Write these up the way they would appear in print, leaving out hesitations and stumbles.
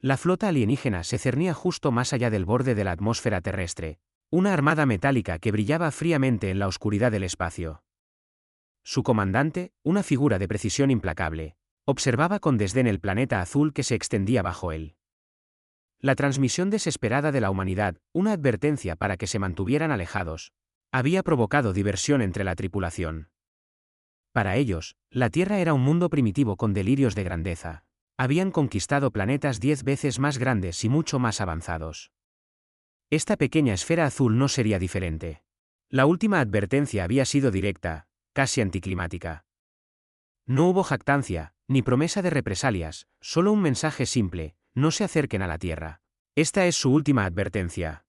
La flota alienígena se cernía justo más allá del borde de la atmósfera terrestre, una armada metálica que brillaba fríamente en la oscuridad del espacio. Su comandante, una figura de precisión implacable, observaba con desdén el planeta azul que se extendía bajo él. La transmisión desesperada de la humanidad, una advertencia para que se mantuvieran alejados, había provocado diversión entre la tripulación. Para ellos, la Tierra era un mundo primitivo con delirios de grandeza. Habían conquistado planetas 10 veces más grandes y mucho más avanzados. Esta pequeña esfera azul no sería diferente. La última advertencia había sido directa, casi anticlimática. No hubo jactancia, ni promesa de represalias, solo un mensaje simple: no se acerquen a la Tierra. Esta es su última advertencia.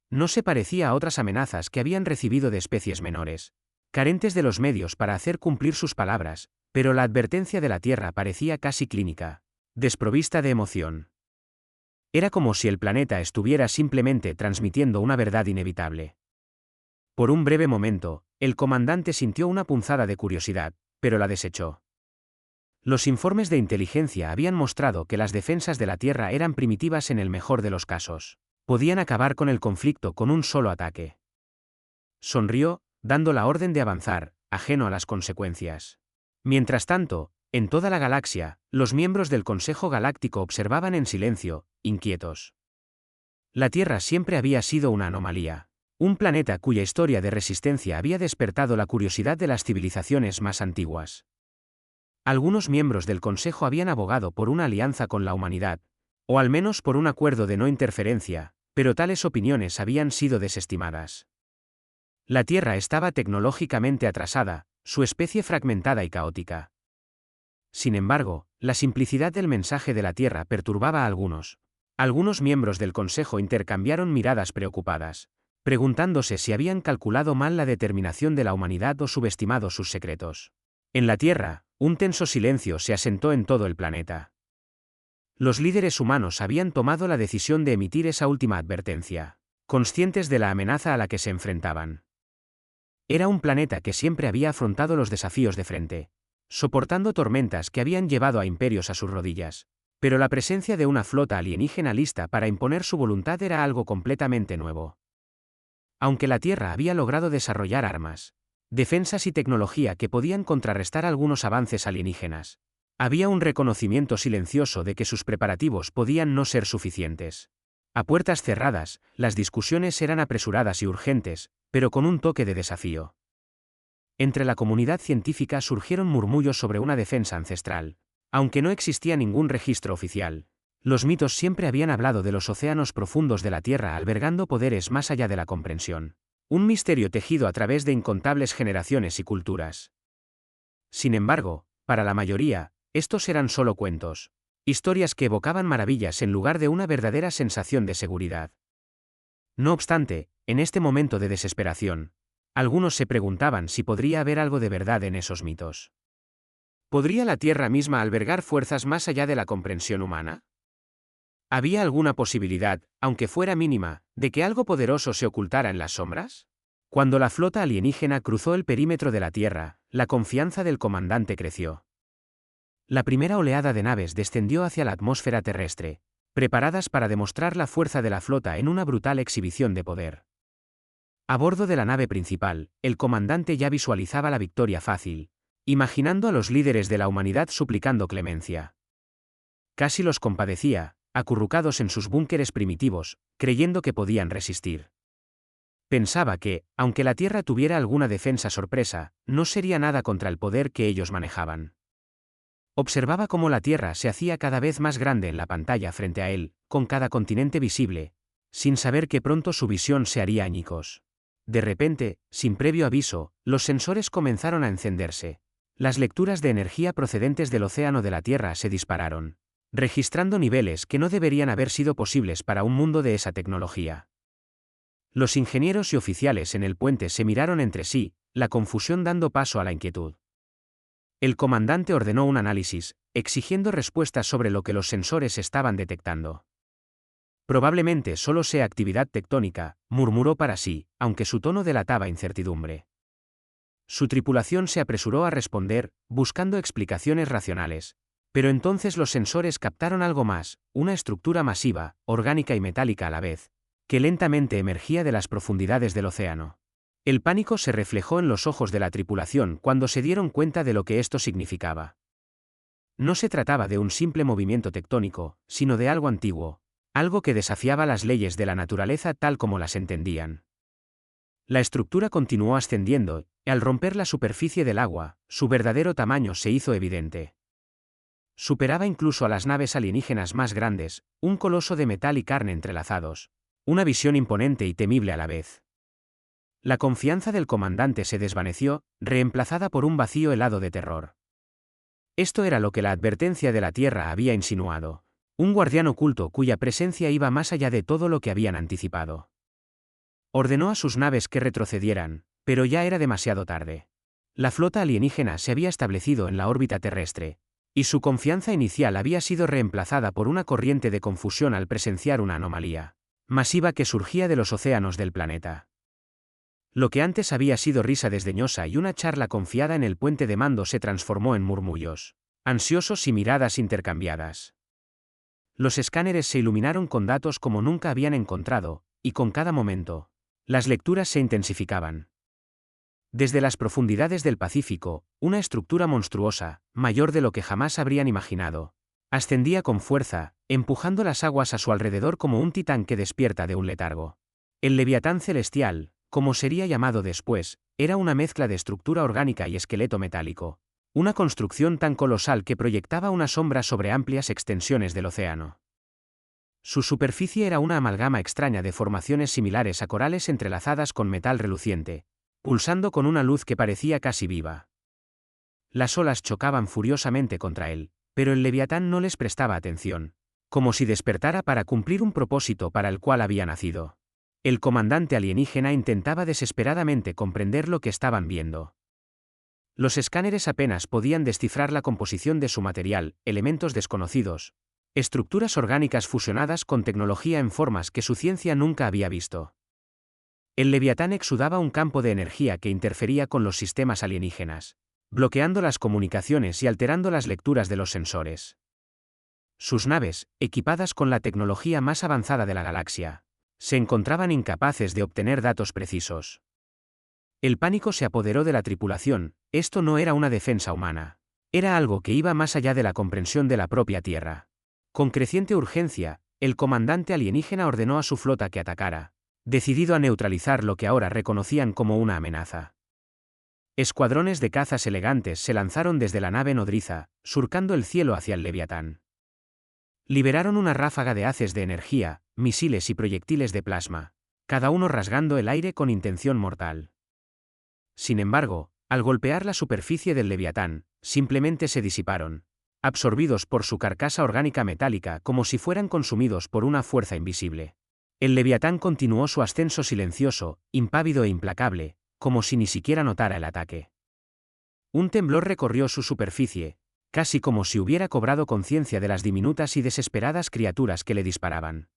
No se parecía a otras amenazas que habían recibido de especies menores, carentes de los medios para hacer cumplir sus palabras, pero la advertencia de la Tierra parecía casi clínica, desprovista de emoción. Era como si el planeta estuviera simplemente transmitiendo una verdad inevitable. Por un breve momento, el comandante sintió una punzada de curiosidad, pero la desechó. Los informes de inteligencia habían mostrado que las defensas de la Tierra eran primitivas en el mejor de los casos. Podían acabar con el conflicto con un solo ataque. Sonrió, dando la orden de avanzar, ajeno a las consecuencias. Mientras tanto, en toda la galaxia, los miembros del Consejo Galáctico observaban en silencio, inquietos. La Tierra siempre había sido una anomalía. Un planeta cuya historia de resistencia había despertado la curiosidad de las civilizaciones más antiguas. Algunos miembros del Consejo habían abogado por una alianza con la humanidad, o al menos por un acuerdo de no interferencia, pero tales opiniones habían sido desestimadas. La Tierra estaba tecnológicamente atrasada, su especie fragmentada y caótica. Sin embargo, la simplicidad del mensaje de la Tierra perturbaba a algunos. Algunos miembros del Consejo intercambiaron miradas preocupadas, preguntándose si habían calculado mal la determinación de la humanidad o subestimado sus secretos. En la Tierra, un tenso silencio se asentó en todo el planeta. Los líderes humanos habían tomado la decisión de emitir esa última advertencia, conscientes de la amenaza a la que se enfrentaban. Era un planeta que siempre había afrontado los desafíos de frente, soportando tormentas que habían llevado a imperios a sus rodillas, pero la presencia de una flota alienígena lista para imponer su voluntad era algo completamente nuevo. Aunque la Tierra había logrado desarrollar armas, defensas y tecnología que podían contrarrestar algunos avances alienígenas, había un reconocimiento silencioso de que sus preparativos podían no ser suficientes. A puertas cerradas, las discusiones eran apresuradas y urgentes, pero con un toque de desafío. Entre la comunidad científica surgieron murmullos sobre una defensa ancestral. Aunque no existía ningún registro oficial, los mitos siempre habían hablado de los océanos profundos de la Tierra albergando poderes más allá de la comprensión. Un misterio tejido a través de incontables generaciones y culturas. Sin embargo, para la mayoría, estos eran solo cuentos, historias que evocaban maravillas en lugar de una verdadera sensación de seguridad. No obstante, en este momento de desesperación, algunos se preguntaban si podría haber algo de verdad en esos mitos. ¿Podría la Tierra misma albergar fuerzas más allá de la comprensión humana? ¿Había alguna posibilidad, aunque fuera mínima, de que algo poderoso se ocultara en las sombras? Cuando la flota alienígena cruzó el perímetro de la Tierra, la confianza del comandante creció. La primera oleada de naves descendió hacia la atmósfera terrestre, preparadas para demostrar la fuerza de la flota en una brutal exhibición de poder. A bordo de la nave principal, el comandante ya visualizaba la victoria fácil, imaginando a los líderes de la humanidad suplicando clemencia. Casi los compadecía, acurrucados en sus búnkeres primitivos, creyendo que podían resistir. Pensaba que, aunque la Tierra tuviera alguna defensa sorpresa, no sería nada contra el poder que ellos manejaban. Observaba cómo la Tierra se hacía cada vez más grande en la pantalla frente a él, con cada continente visible, sin saber que pronto su visión se haría añicos. De repente, sin previo aviso, los sensores comenzaron a encenderse. Las lecturas de energía procedentes del océano de la Tierra se dispararon, registrando niveles que no deberían haber sido posibles para un mundo de esa tecnología. Los ingenieros y oficiales en el puente se miraron entre sí, la confusión dando paso a la inquietud. El comandante ordenó un análisis, exigiendo respuestas sobre lo que los sensores estaban detectando. Probablemente solo sea actividad tectónica, murmuró para sí, aunque su tono delataba incertidumbre. Su tripulación se apresuró a responder, buscando explicaciones racionales, Pero entonces los sensores captaron algo más, una estructura masiva, orgánica y metálica a la vez, que lentamente emergía de las profundidades del océano. El pánico se reflejó en los ojos de la tripulación cuando se dieron cuenta de lo que esto significaba. No se trataba de un simple movimiento tectónico, sino de algo antiguo, algo que desafiaba las leyes de la naturaleza tal como las entendían. La estructura continuó ascendiendo, y al romper la superficie del agua, su verdadero tamaño se hizo evidente. Superaba incluso a las naves alienígenas más grandes, un coloso de metal y carne entrelazados. Una visión imponente y temible a la vez. La confianza del comandante se desvaneció, reemplazada por un vacío helado de terror. Esto era lo que la advertencia de la Tierra había insinuado. Un guardián oculto cuya presencia iba más allá de todo lo que habían anticipado. Ordenó a sus naves que retrocedieran, pero ya era demasiado tarde. La flota alienígena se había establecido en la órbita terrestre, y su confianza inicial había sido reemplazada por una corriente de confusión al presenciar una anomalía masiva que surgía de los océanos del planeta. Lo que antes había sido risa desdeñosa y una charla confiada en el puente de mando se transformó en murmullos ansiosos y miradas intercambiadas. Los escáneres se iluminaron con datos como nunca habían encontrado, y con cada momento, las lecturas se intensificaban. Desde las profundidades del Pacífico, una estructura monstruosa, mayor de lo que jamás habrían imaginado, ascendía con fuerza, empujando las aguas a su alrededor como un titán que despierta de un letargo. El Leviatán celestial, como sería llamado después, era una mezcla de estructura orgánica y esqueleto metálico. Una construcción tan colosal que proyectaba una sombra sobre amplias extensiones del océano. Su superficie era una amalgama extraña de formaciones similares a corales entrelazadas con metal reluciente, pulsando con una luz que parecía casi viva. Las olas chocaban furiosamente contra él, pero el Leviatán no les prestaba atención, como si despertara para cumplir un propósito para el cual había nacido. El comandante alienígena intentaba desesperadamente comprender lo que estaban viendo. Los escáneres apenas podían descifrar la composición de su material, elementos desconocidos, estructuras orgánicas fusionadas con tecnología en formas que su ciencia nunca había visto. El Leviatán exudaba un campo de energía que interfería con los sistemas alienígenas, bloqueando las comunicaciones y alterando las lecturas de los sensores. Sus naves, equipadas con la tecnología más avanzada de la galaxia, se encontraban incapaces de obtener datos precisos. El pánico se apoderó de la tripulación. Esto no era una defensa humana. Era algo que iba más allá de la comprensión de la propia Tierra. Con creciente urgencia, el comandante alienígena ordenó a su flota que atacara, decidido a neutralizar lo que ahora reconocían como una amenaza. Escuadrones de cazas elegantes se lanzaron desde la nave nodriza, surcando el cielo hacia el Leviatán. Liberaron una ráfaga de haces de energía, misiles y proyectiles de plasma, cada uno rasgando el aire con intención mortal. Sin embargo, al golpear la superficie del Leviatán, simplemente se disiparon, absorbidos por su carcasa orgánica metálica como si fueran consumidos por una fuerza invisible. El Leviatán continuó su ascenso silencioso, impávido e implacable, como si ni siquiera notara el ataque. Un temblor recorrió su superficie, casi como si hubiera cobrado conciencia de las diminutas y desesperadas criaturas que le disparaban.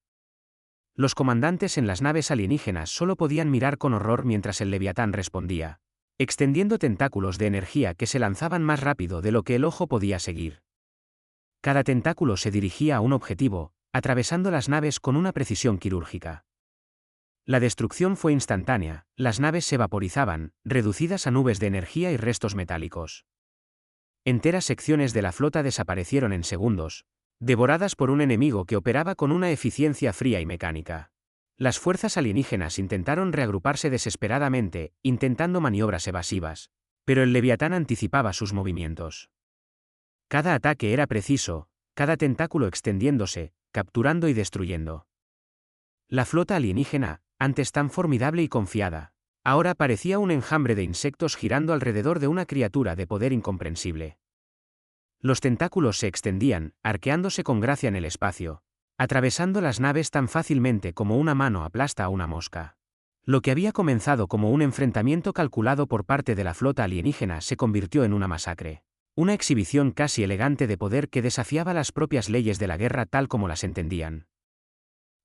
Los comandantes en las naves alienígenas solo podían mirar con horror mientras el Leviatán respondía, extendiendo tentáculos de energía que se lanzaban más rápido de lo que el ojo podía seguir. Cada tentáculo se dirigía a un objetivo, atravesando las naves con una precisión quirúrgica. La destrucción fue instantánea, las naves se vaporizaban, reducidas a nubes de energía y restos metálicos. Enteras secciones de la flota desaparecieron en segundos, devoradas por un enemigo que operaba con una eficiencia fría y mecánica. Las fuerzas alienígenas intentaron reagruparse desesperadamente, intentando maniobras evasivas, pero el Leviatán anticipaba sus movimientos. Cada ataque era preciso, cada tentáculo extendiéndose, capturando y destruyendo. La flota alienígena, antes tan formidable y confiada, ahora parecía un enjambre de insectos girando alrededor de una criatura de poder incomprensible. Los tentáculos se extendían, arqueándose con gracia en el espacio, atravesando las naves tan fácilmente como una mano aplasta a una mosca. Lo que había comenzado como un enfrentamiento calculado por parte de la flota alienígena se convirtió en una masacre. Una exhibición casi elegante de poder que desafiaba las propias leyes de la guerra tal como las entendían.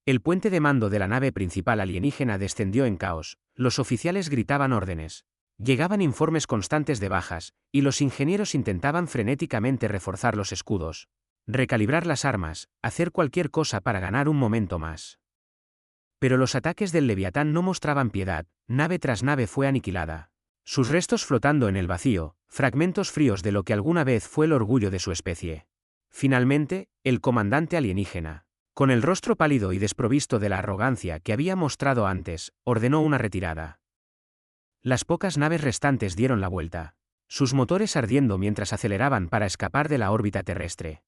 El puente de mando de la nave principal alienígena descendió en caos, los oficiales gritaban órdenes, Llegaban informes constantes de bajas, y los ingenieros intentaban frenéticamente reforzar los escudos, recalibrar las armas, hacer cualquier cosa para ganar un momento más. Pero los ataques del Leviatán no mostraban piedad, nave tras nave fue aniquilada. Sus restos flotando en el vacío, fragmentos fríos de lo que alguna vez fue el orgullo de su especie. Finalmente, el comandante alienígena, con el rostro pálido y desprovisto de la arrogancia que había mostrado antes, ordenó una retirada. Las pocas naves restantes dieron la vuelta, sus motores ardiendo mientras aceleraban para escapar de la órbita terrestre.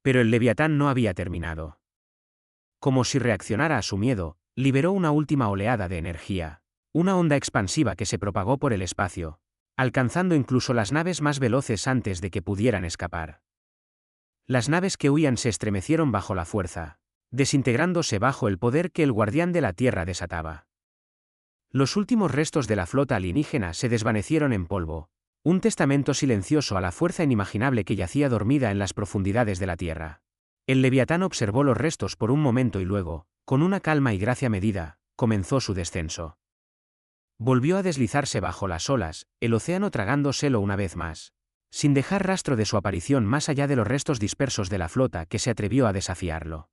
Pero el Leviatán no había terminado. Como si reaccionara a su miedo, liberó una última oleada de energía, una onda expansiva que se propagó por el espacio, alcanzando incluso las naves más veloces antes de que pudieran escapar. Las naves que huían se estremecieron bajo la fuerza, desintegrándose bajo el poder que el guardián de la Tierra desataba. Los últimos restos de la flota alienígena se desvanecieron en polvo, un testamento silencioso a la fuerza inimaginable que yacía dormida en las profundidades de la Tierra. El Leviatán observó los restos por un momento y luego, con una calma y gracia medida, comenzó su descenso. Volvió a deslizarse bajo las olas, el océano tragándoselo una vez más, sin dejar rastro de su aparición más allá de los restos dispersos de la flota que se atrevió a desafiarlo.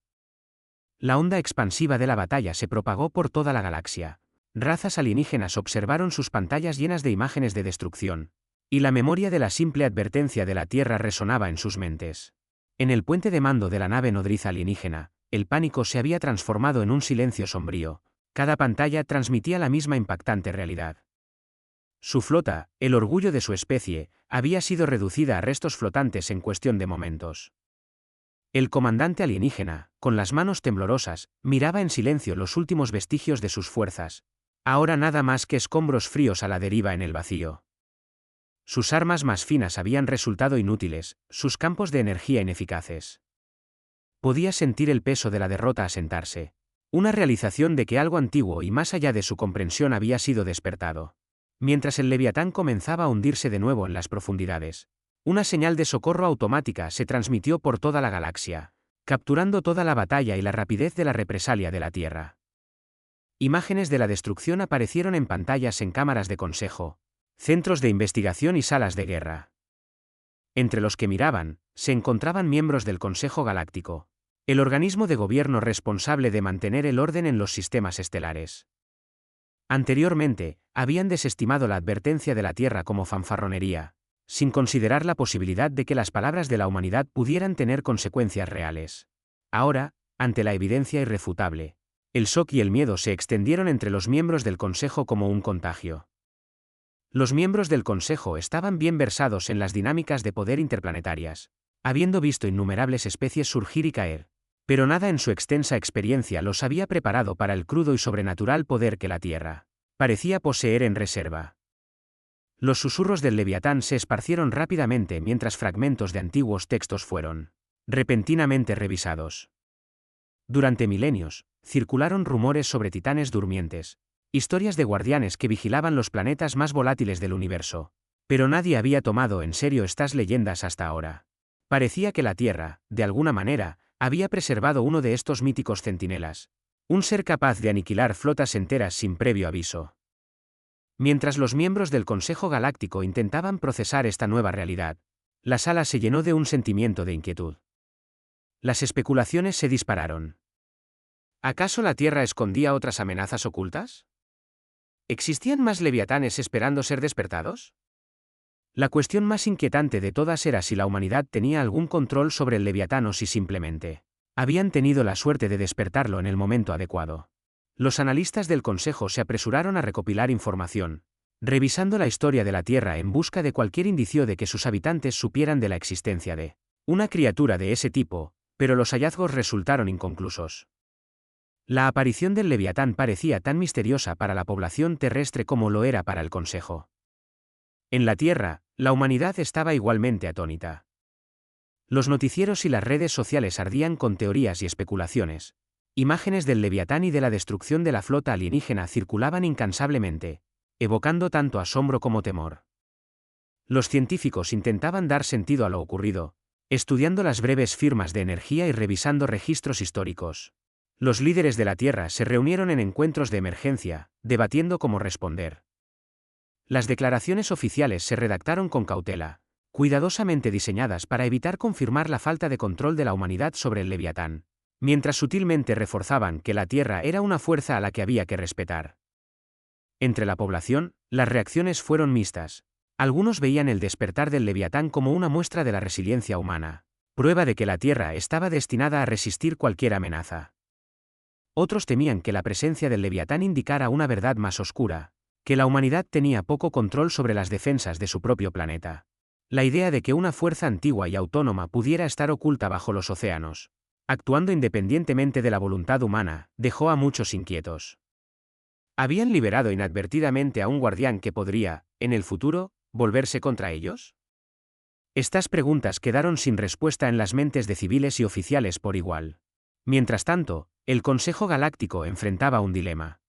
La onda expansiva de la batalla se propagó por toda la galaxia. Razas alienígenas observaron sus pantallas llenas de imágenes de destrucción, y la memoria de la simple advertencia de la Tierra resonaba en sus mentes. En el puente de mando de la nave nodriza alienígena, el pánico se había transformado en un silencio sombrío. Cada pantalla transmitía la misma impactante realidad. Su flota, el orgullo de su especie, había sido reducida a restos flotantes en cuestión de momentos. El comandante alienígena, con las manos temblorosas, miraba en silencio los últimos vestigios de sus fuerzas, ahora nada más que escombros fríos a la deriva en el vacío. Sus armas más finas habían resultado inútiles, sus campos de energía ineficaces. Podía sentir el peso de la derrota asentarse, una realización de que algo antiguo y más allá de su comprensión había sido despertado. Mientras el Leviatán comenzaba a hundirse de nuevo en las profundidades, una señal de socorro automática se transmitió por toda la galaxia, capturando toda la batalla y la rapidez de la represalia de la Tierra. Imágenes de la destrucción aparecieron en pantallas en cámaras de consejo, centros de investigación y salas de guerra. Entre los que miraban, se encontraban miembros del Consejo Galáctico, el organismo de gobierno responsable de mantener el orden en los sistemas estelares. Anteriormente, habían desestimado la advertencia de la Tierra como fanfarronería, sin considerar la posibilidad de que las palabras de la humanidad pudieran tener consecuencias reales. Ahora, ante la evidencia irrefutable, el shock y el miedo se extendieron entre los miembros del Consejo como un contagio. Los miembros del Consejo estaban bien versados en las dinámicas de poder interplanetarias, habiendo visto innumerables especies surgir y caer, pero nada en su extensa experiencia los había preparado para el crudo y sobrenatural poder que la Tierra parecía poseer en reserva. Los susurros del Leviatán se esparcieron rápidamente mientras fragmentos de antiguos textos fueron repentinamente revisados. Durante milenios, circularon rumores sobre titanes durmientes, historias de guardianes que vigilaban los planetas más volátiles del universo, pero nadie había tomado en serio estas leyendas hasta ahora. Parecía que la Tierra, de alguna manera, había preservado uno de estos míticos centinelas, un ser capaz de aniquilar flotas enteras sin previo aviso. Mientras los miembros del Consejo Galáctico intentaban procesar esta nueva realidad, la sala se llenó de un sentimiento de inquietud. Las especulaciones se dispararon. ¿Acaso la Tierra escondía otras amenazas ocultas? ¿Existían más leviatanes esperando ser despertados? La cuestión más inquietante de todas era si la humanidad tenía algún control sobre el Leviatán o si simplemente habían tenido la suerte de despertarlo en el momento adecuado. Los analistas del Consejo se apresuraron a recopilar información, revisando la historia de la Tierra en busca de cualquier indicio de que sus habitantes supieran de la existencia de una criatura de ese tipo, pero los hallazgos resultaron inconclusos. La aparición del Leviatán parecía tan misteriosa para la población terrestre como lo era para el Consejo. En la Tierra, la humanidad estaba igualmente atónita. Los noticieros y las redes sociales ardían con teorías y especulaciones. Imágenes del Leviatán y de la destrucción de la flota alienígena circulaban incansablemente, evocando tanto asombro como temor. Los científicos intentaban dar sentido a lo ocurrido, estudiando las breves firmas de energía y revisando registros históricos. Los líderes de la Tierra se reunieron en encuentros de emergencia, debatiendo cómo responder. Las declaraciones oficiales se redactaron con cautela, cuidadosamente diseñadas para evitar confirmar la falta de control de la humanidad sobre el Leviatán, mientras sutilmente reforzaban que la Tierra era una fuerza a la que había que respetar. Entre la población, las reacciones fueron mixtas. Algunos veían el despertar del Leviatán como una muestra de la resiliencia humana, prueba de que la Tierra estaba destinada a resistir cualquier amenaza. Otros temían que la presencia del Leviatán indicara una verdad más oscura, que la humanidad tenía poco control sobre las defensas de su propio planeta. La idea de que una fuerza antigua y autónoma pudiera estar oculta bajo los océanos, actuando independientemente de la voluntad humana, dejó a muchos inquietos. ¿Habían liberado inadvertidamente a un guardián que podría, en el futuro, volverse contra ellos? Estas preguntas quedaron sin respuesta en las mentes de civiles y oficiales por igual. Mientras tanto, el Consejo Galáctico enfrentaba un dilema.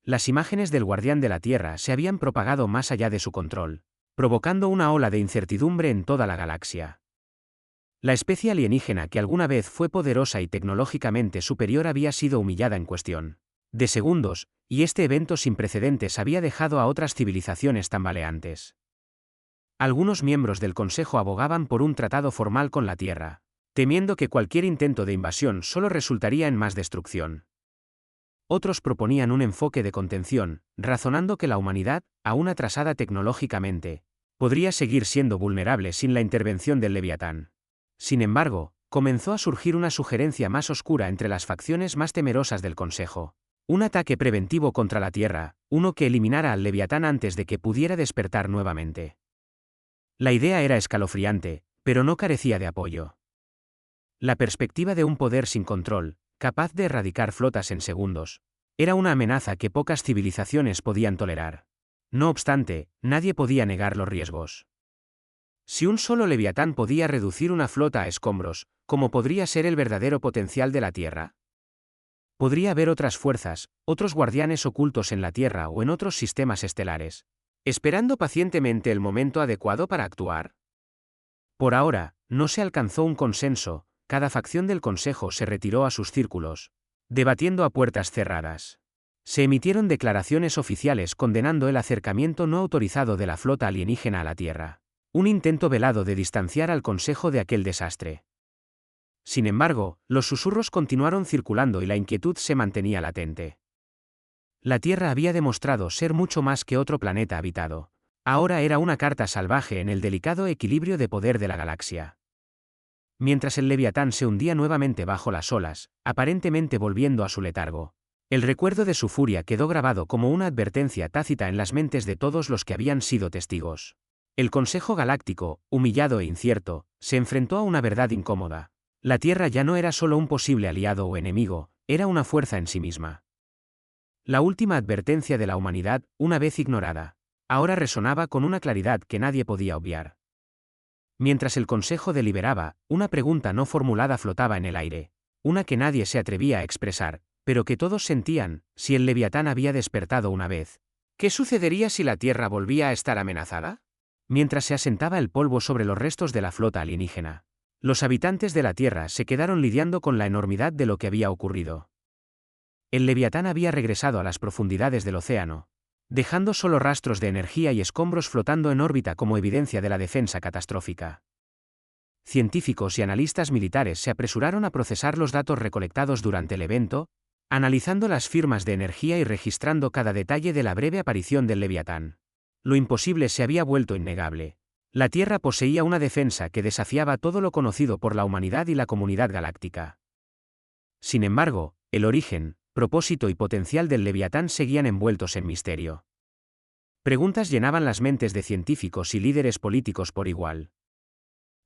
Las imágenes del guardián de la Tierra se habían propagado más allá de su control, provocando una ola de incertidumbre en toda la galaxia. La especie alienígena que alguna vez fue poderosa y tecnológicamente superior había sido humillada en cuestión de segundos, y este evento sin precedentes había dejado a otras civilizaciones tambaleantes. Algunos miembros del Consejo abogaban por un tratado formal con la Tierra, temiendo que cualquier intento de invasión solo resultaría en más destrucción. Otros proponían un enfoque de contención, razonando que la humanidad, aún atrasada tecnológicamente, podría seguir siendo vulnerable sin la intervención del Leviatán. Sin embargo, comenzó a surgir una sugerencia más oscura entre las facciones más temerosas del Consejo. Un ataque preventivo contra la Tierra, uno que eliminara al Leviatán antes de que pudiera despertar nuevamente. La idea era escalofriante, pero no carecía de apoyo. La perspectiva de un poder sin control, capaz de erradicar flotas en segundos, era una amenaza que pocas civilizaciones podían tolerar. No obstante, nadie podía negar los riesgos. Si un solo Leviatán podía reducir una flota a escombros, ¿cómo podría ser el verdadero potencial de la Tierra? Podría haber otras fuerzas, otros guardianes ocultos en la Tierra o en otros sistemas estelares, esperando pacientemente el momento adecuado para actuar. Por ahora, no se alcanzó un consenso, cada facción del Consejo se retiró a sus círculos, debatiendo a puertas cerradas. Se emitieron declaraciones oficiales condenando el acercamiento no autorizado de la flota alienígena a la Tierra, un intento velado de distanciar al Consejo de aquel desastre. Sin embargo, los susurros continuaron circulando y la inquietud se mantenía latente. La Tierra había demostrado ser mucho más que otro planeta habitado. Ahora era una carta salvaje en el delicado equilibrio de poder de la galaxia. Mientras el Leviatán se hundía nuevamente bajo las olas, aparentemente volviendo a su letargo, el recuerdo de su furia quedó grabado como una advertencia tácita en las mentes de todos los que habían sido testigos. El Consejo Galáctico, humillado e incierto, se enfrentó a una verdad incómoda. La Tierra ya no era solo un posible aliado o enemigo, era una fuerza en sí misma. La última advertencia de la humanidad, una vez ignorada, ahora resonaba con una claridad que nadie podía obviar. Mientras el Consejo deliberaba, una pregunta no formulada flotaba en el aire, una que nadie se atrevía a expresar, pero que todos sentían: si el Leviatán había despertado una vez, ¿qué sucedería si la Tierra volvía a estar amenazada? Mientras se asentaba el polvo sobre los restos de la flota alienígena, los habitantes de la Tierra se quedaron lidiando con la enormidad de lo que había ocurrido. El Leviatán había regresado a las profundidades del océano, dejando solo rastros de energía y escombros flotando en órbita como evidencia de la defensa catastrófica. Científicos y analistas militares se apresuraron a procesar los datos recolectados durante el evento, analizando las firmas de energía y registrando cada detalle de la breve aparición del Leviatán. Lo imposible se había vuelto innegable. La Tierra poseía una defensa que desafiaba todo lo conocido por la humanidad y la comunidad galáctica. Sin embargo, el origen, propósito y potencial del Leviatán seguían envueltos en misterio. Preguntas llenaban las mentes de científicos y líderes políticos por igual.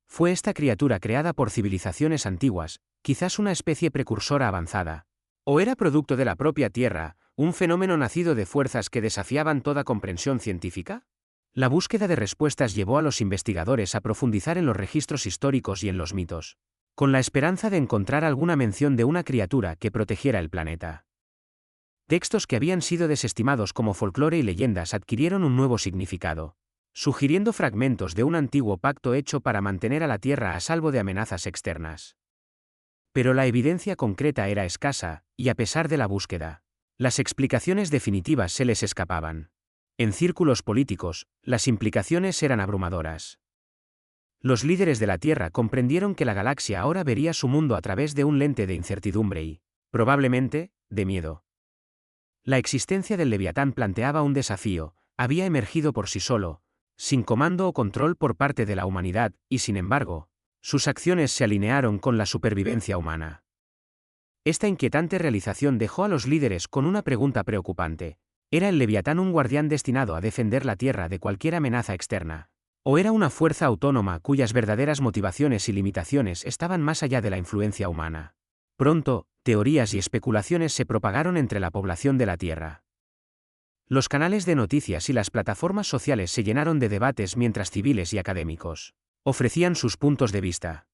¿Fue esta criatura creada por civilizaciones antiguas, quizás una especie precursora avanzada? ¿O era producto de la propia Tierra, un fenómeno nacido de fuerzas que desafiaban toda comprensión científica? La búsqueda de respuestas llevó a los investigadores a profundizar en los registros históricos y en los mitos, con la esperanza de encontrar alguna mención de una criatura que protegiera el planeta. Textos que habían sido desestimados como folclore y leyendas adquirieron un nuevo significado, sugiriendo fragmentos de un antiguo pacto hecho para mantener a la Tierra a salvo de amenazas externas. Pero la evidencia concreta era escasa, y a pesar de la búsqueda, las explicaciones definitivas se les escapaban. En círculos políticos, las implicaciones eran abrumadoras. Los líderes de la Tierra comprendieron que la galaxia ahora vería su mundo a través de un lente de incertidumbre y, probablemente, de miedo. La existencia del Leviatán planteaba un desafío, había emergido por sí solo, sin comando o control por parte de la humanidad, y sin embargo, sus acciones se alinearon con la supervivencia humana. Esta inquietante realización dejó a los líderes con una pregunta preocupante. ¿Era el Leviatán un guardián destinado a defender la Tierra de cualquier amenaza externa? ¿O era una fuerza autónoma cuyas verdaderas motivaciones y limitaciones estaban más allá de la influencia humana? Pronto, teorías y especulaciones se propagaron entre la población de la Tierra. Los canales de noticias y las plataformas sociales se llenaron de debates mientras civiles y académicos ofrecían sus puntos de vista.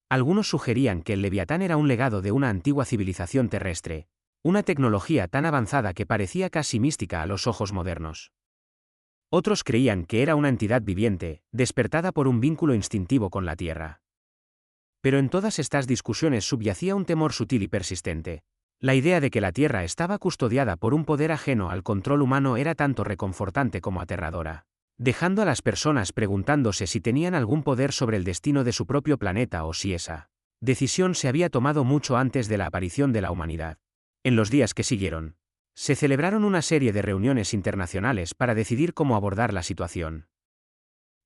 Algunos sugerían que el Leviatán era un legado de una antigua civilización terrestre, una tecnología tan avanzada que parecía casi mística a los ojos modernos. Otros creían que era una entidad viviente, despertada por un vínculo instintivo con la Tierra. Pero en todas estas discusiones subyacía un temor sutil y persistente. La idea de que la Tierra estaba custodiada por un poder ajeno al control humano era tanto reconfortante como aterradora, dejando a las personas preguntándose si tenían algún poder sobre el destino de su propio planeta o si esa decisión se había tomado mucho antes de la aparición de la humanidad. En los días que siguieron, se celebraron una serie de reuniones internacionales para decidir cómo abordar la situación.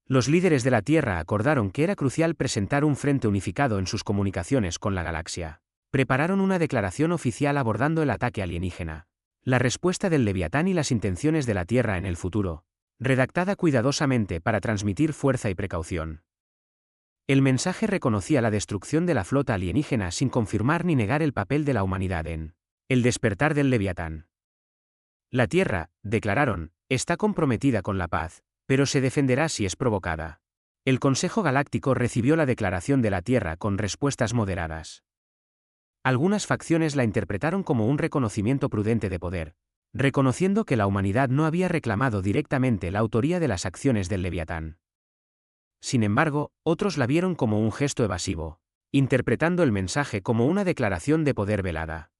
Los líderes de la Tierra acordaron que era crucial presentar un frente unificado en sus comunicaciones con la galaxia. Prepararon una declaración oficial abordando el ataque alienígena, la respuesta del Leviatán y las intenciones de la Tierra en el futuro, redactada cuidadosamente para transmitir fuerza y precaución. El mensaje reconocía la destrucción de la flota alienígena sin confirmar ni negar el papel de la humanidad en el despertar del Leviatán. La Tierra, declararon, está comprometida con la paz, pero se defenderá si es provocada. El Consejo Galáctico recibió la declaración de la Tierra con respuestas moderadas. Algunas facciones la interpretaron como un reconocimiento prudente de poder, reconociendo que la humanidad no había reclamado directamente la autoría de las acciones del Leviatán. Sin embargo, otros la vieron como un gesto evasivo, interpretando el mensaje como una declaración de poder velada.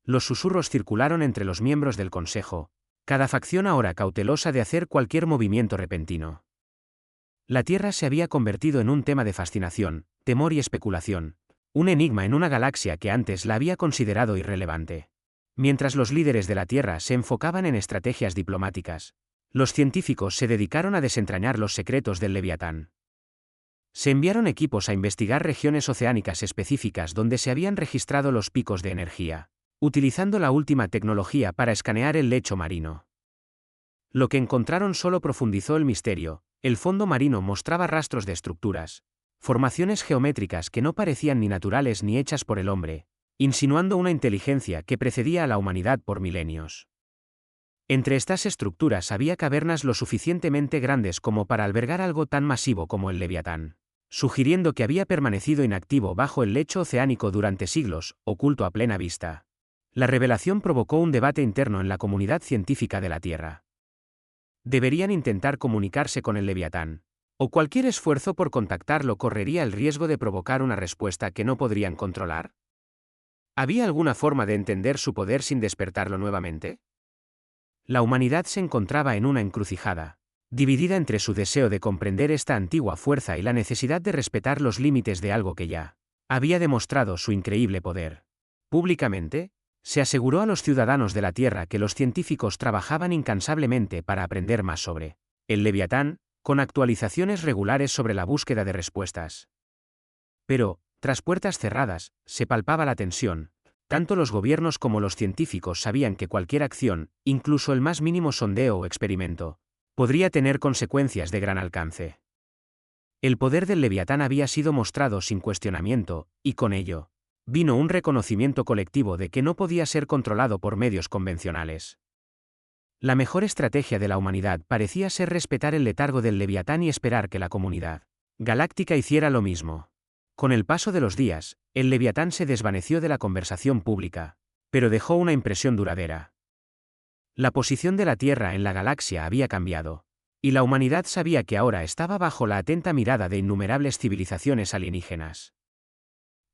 Los susurros circularon entre los miembros del Consejo, cada facción ahora cautelosa de hacer cualquier movimiento repentino. La Tierra se había convertido en un tema de fascinación, temor y especulación, un enigma en una galaxia que antes la había considerado irrelevante. Mientras los líderes de la Tierra se enfocaban en estrategias diplomáticas, los científicos se dedicaron a desentrañar los secretos del Leviatán. Se enviaron equipos a investigar regiones oceánicas específicas donde se habían registrado los picos de energía, utilizando la última tecnología para escanear el lecho marino. Lo que encontraron solo profundizó el misterio. El fondo marino mostraba rastros de estructuras, formaciones geométricas que no parecían ni naturales ni hechas por el hombre, insinuando una inteligencia que precedía a la humanidad por milenios. Entre estas estructuras había cavernas lo suficientemente grandes como para albergar algo tan masivo como el Leviatán, sugiriendo que había permanecido inactivo bajo el lecho oceánico durante siglos, oculto a plena vista. La revelación provocó un debate interno en la comunidad científica de la Tierra. ¿Deberían intentar comunicarse con el Leviatán? ¿O cualquier esfuerzo por contactarlo correría el riesgo de provocar una respuesta que no podrían controlar? ¿Había alguna forma de entender su poder sin despertarlo nuevamente? La humanidad se encontraba en una encrucijada, dividida entre su deseo de comprender esta antigua fuerza y la necesidad de respetar los límites de algo que ya había demostrado su increíble poder. Públicamente, se aseguró a los ciudadanos de la Tierra que los científicos trabajaban incansablemente para aprender más sobre el Leviatán, con actualizaciones regulares sobre la búsqueda de respuestas. Pero, tras puertas cerradas, se palpaba la tensión. Tanto los gobiernos como los científicos sabían que cualquier acción, incluso el más mínimo sondeo o experimento, podría tener consecuencias de gran alcance. El poder del Leviatán había sido mostrado sin cuestionamiento, y con ello vino un reconocimiento colectivo de que no podía ser controlado por medios convencionales. La mejor estrategia de la humanidad parecía ser respetar el letargo del Leviatán y esperar que la comunidad galáctica hiciera lo mismo. Con el paso de los días, el Leviatán se desvaneció de la conversación pública, pero dejó una impresión duradera. La posición de la Tierra en la galaxia había cambiado, y la humanidad sabía que ahora estaba bajo la atenta mirada de innumerables civilizaciones alienígenas.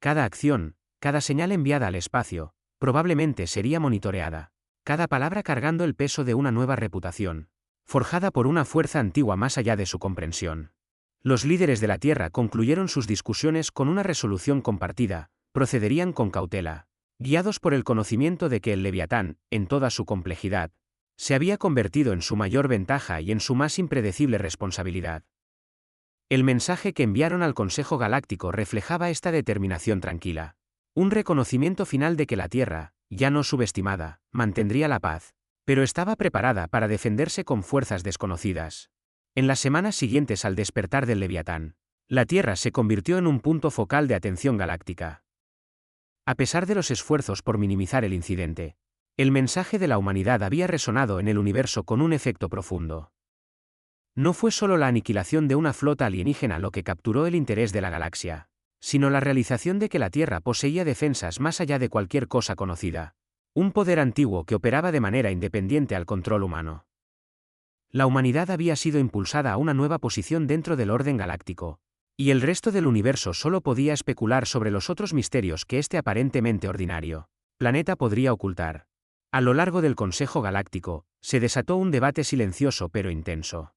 Cada acción, cada señal enviada al espacio, probablemente sería monitoreada, cada palabra cargando el peso de una nueva reputación, forjada por una fuerza antigua más allá de su comprensión. Los líderes de la Tierra concluyeron sus discusiones con una resolución compartida: procederían con cautela, guiados por el conocimiento de que el Leviatán, en toda su complejidad, se había convertido en su mayor ventaja y en su más impredecible responsabilidad. El mensaje que enviaron al Consejo Galáctico reflejaba esta determinación tranquila. Un reconocimiento final de que la Tierra, ya no subestimada, mantendría la paz, pero estaba preparada para defenderse con fuerzas desconocidas. En las semanas siguientes al despertar del Leviatán, la Tierra se convirtió en un punto focal de atención galáctica. A pesar de los esfuerzos por minimizar el incidente, el mensaje de la humanidad había resonado en el universo con un efecto profundo. No fue solo la aniquilación de una flota alienígena lo que capturó el interés de la galaxia, sino la realización de que la Tierra poseía defensas más allá de cualquier cosa conocida, un poder antiguo que operaba de manera independiente al control humano. La humanidad había sido impulsada a una nueva posición dentro del orden galáctico, y el resto del universo solo podía especular sobre los otros misterios que este aparentemente ordinario planeta podría ocultar. A lo largo del Consejo Galáctico, se desató un debate silencioso pero intenso.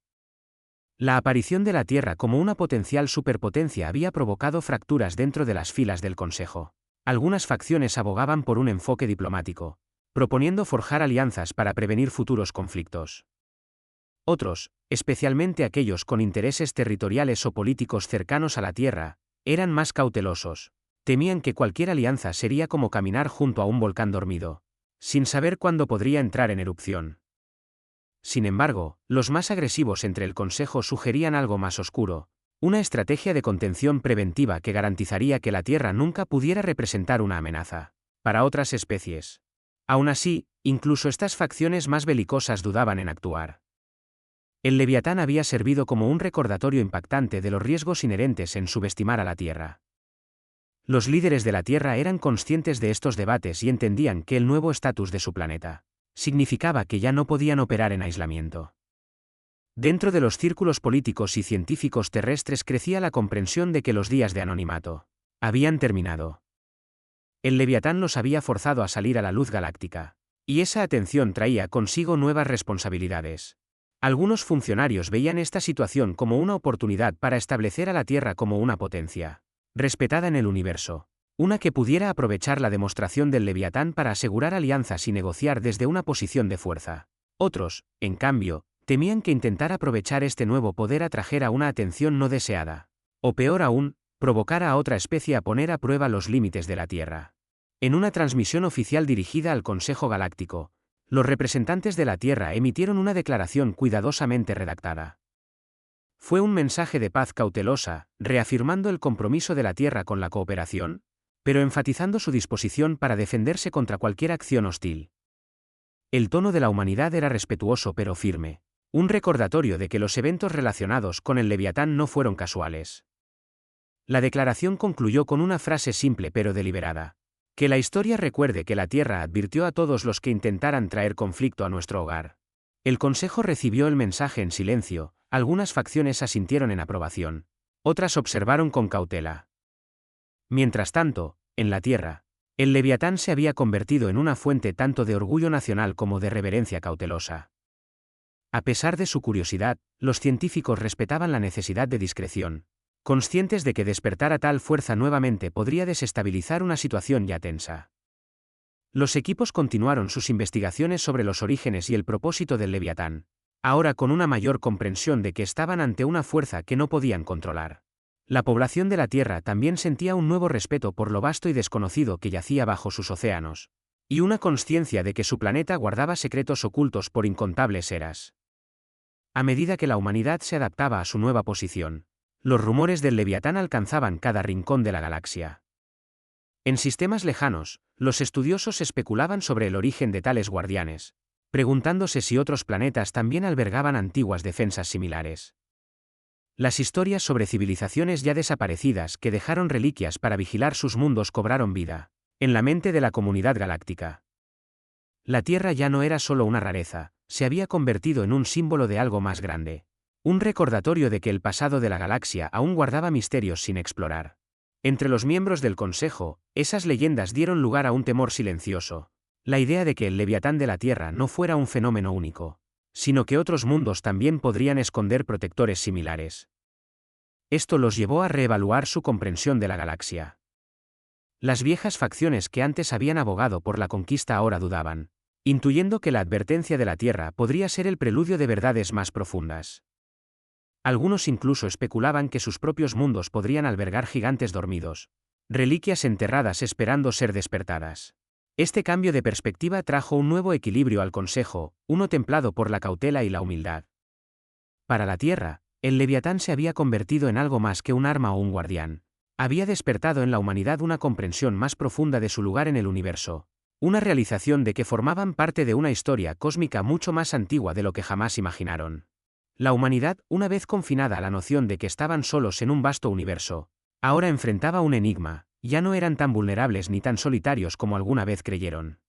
La aparición de la Tierra como una potencial superpotencia había provocado fracturas dentro de las filas del Consejo. Algunas facciones abogaban por un enfoque diplomático, proponiendo forjar alianzas para prevenir futuros conflictos. Otros, especialmente aquellos con intereses territoriales o políticos cercanos a la Tierra, eran más cautelosos. Temían que cualquier alianza sería como caminar junto a un volcán dormido, sin saber cuándo podría entrar en erupción. Sin embargo, los más agresivos entre el Consejo sugerían algo más oscuro: una estrategia de contención preventiva que garantizaría que la Tierra nunca pudiera representar una amenaza para otras especies. Aún así, incluso estas facciones más belicosas dudaban en actuar. El Leviatán había servido como un recordatorio impactante de los riesgos inherentes en subestimar a la Tierra. Los líderes de la Tierra eran conscientes de estos debates y entendían que el nuevo estatus de su planeta significaba que ya no podían operar en aislamiento. Dentro de los círculos políticos y científicos terrestres crecía la comprensión de que los días de anonimato habían terminado. El Leviatán los había forzado a salir a la luz galáctica, y esa atención traía consigo nuevas responsabilidades. Algunos funcionarios veían esta situación como una oportunidad para establecer a la Tierra como una potencia respetada en el universo, una que pudiera aprovechar la demostración del Leviatán para asegurar alianzas y negociar desde una posición de fuerza. Otros, en cambio, temían que intentar aprovechar este nuevo poder atrajera una atención no deseada, o peor aún, provocara a otra especie a poner a prueba los límites de la Tierra. En una transmisión oficial dirigida al Consejo Galáctico, los representantes de la Tierra emitieron una declaración cuidadosamente redactada. Fue un mensaje de paz cautelosa, reafirmando el compromiso de la Tierra con la cooperación, pero enfatizando su disposición para defenderse contra cualquier acción hostil. El tono de la humanidad era respetuoso pero firme, un recordatorio de que los eventos relacionados con el Leviatán no fueron casuales. La declaración concluyó con una frase simple pero deliberada: que la historia recuerde que la Tierra advirtió a todos los que intentaran traer conflicto a nuestro hogar. El Consejo recibió el mensaje en silencio. Algunas facciones asintieron en aprobación, otras observaron con cautela. Mientras tanto, en la Tierra, el Leviatán se había convertido en una fuente tanto de orgullo nacional como de reverencia cautelosa. A pesar de su curiosidad, los científicos respetaban la necesidad de discreción, conscientes de que despertar a tal fuerza nuevamente podría desestabilizar una situación ya tensa. Los equipos continuaron sus investigaciones sobre los orígenes y el propósito del Leviatán, ahora con una mayor comprensión de que estaban ante una fuerza que no podían controlar. La población de la Tierra también sentía un nuevo respeto por lo vasto y desconocido que yacía bajo sus océanos, y una consciencia de que su planeta guardaba secretos ocultos por incontables eras. A medida que la humanidad se adaptaba a su nueva posición, los rumores del Leviatán alcanzaban cada rincón de la galaxia. En sistemas lejanos, los estudiosos especulaban sobre el origen de tales guardianes, preguntándose si otros planetas también albergaban antiguas defensas similares. Las historias sobre civilizaciones ya desaparecidas que dejaron reliquias para vigilar sus mundos cobraron vida en la mente de la comunidad galáctica. La Tierra ya no era solo una rareza, se había convertido en un símbolo de algo más grande, un recordatorio de que el pasado de la galaxia aún guardaba misterios sin explorar. Entre los miembros del Consejo, esas leyendas dieron lugar a un temor silencioso: La idea de que el Leviatán de la Tierra no fuera un fenómeno único, sino que otros mundos también podrían esconder protectores similares. Esto los llevó a reevaluar su comprensión de la galaxia. Las viejas facciones que antes habían abogado por la conquista ahora dudaban, intuyendo que la advertencia de la Tierra podría ser el preludio de verdades más profundas. Algunos incluso especulaban que sus propios mundos podrían albergar gigantes dormidos, reliquias enterradas esperando ser despertadas. Este cambio de perspectiva trajo un nuevo equilibrio al Consejo, uno templado por la cautela y la humildad. Para la Tierra, el Leviatán se había convertido en algo más que un arma o un guardián. Había despertado en la humanidad una comprensión más profunda de su lugar en el universo, una realización de que formaban parte de una historia cósmica mucho más antigua de lo que jamás imaginaron. La humanidad, una vez confinada a la noción de que estaban solos en un vasto universo, ahora enfrentaba un enigma. Ya no eran tan vulnerables ni tan solitarios como alguna vez creyeron.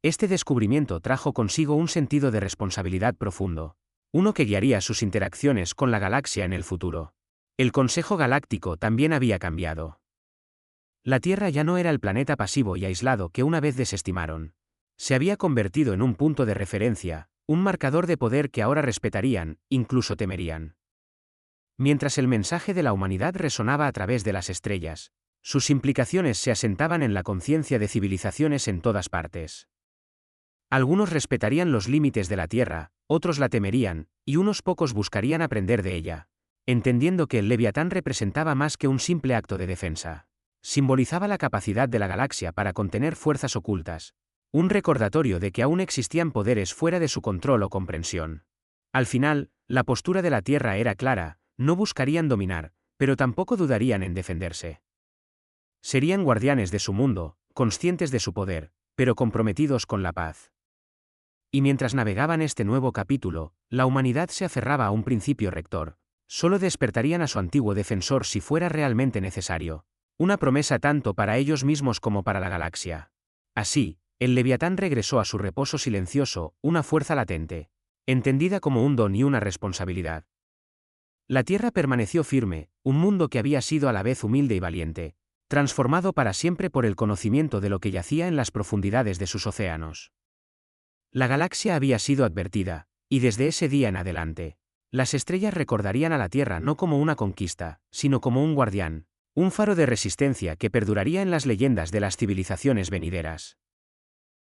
Este descubrimiento trajo consigo un sentido de responsabilidad profundo, uno que guiaría sus interacciones con la galaxia en el futuro. El Consejo Galáctico también había cambiado. La Tierra ya no era el planeta pasivo y aislado que una vez desestimaron. Se había convertido en un punto de referencia, un marcador de poder que ahora respetarían, incluso temerían. Mientras el mensaje de la humanidad resonaba a través de las estrellas, sus implicaciones se asentaban en la conciencia de civilizaciones en todas partes. Algunos respetarían los límites de la Tierra, otros la temerían, y unos pocos buscarían aprender de ella, entendiendo que el Leviatán representaba más que un simple acto de defensa. Simbolizaba la capacidad de la galaxia para contener fuerzas ocultas, un recordatorio de que aún existían poderes fuera de su control o comprensión. Al final, la postura de la Tierra era clara, no buscarían dominar, pero tampoco dudarían en defenderse. Serían guardianes de su mundo, conscientes de su poder, pero comprometidos con la paz. Y mientras navegaban este nuevo capítulo, la humanidad se aferraba a un principio rector. Solo despertarían a su antiguo defensor si fuera realmente necesario. Una promesa tanto para ellos mismos como para la galaxia. Así, el Leviatán regresó a su reposo silencioso, una fuerza latente, entendida como un don y una responsabilidad. La Tierra permaneció firme, un mundo que había sido a la vez humilde y valiente, transformado para siempre por el conocimiento de lo que yacía en las profundidades de sus océanos. La galaxia había sido advertida, y desde ese día en adelante, las estrellas recordarían a la Tierra no como una conquista, sino como un guardián, un faro de resistencia que perduraría en las leyendas de las civilizaciones venideras.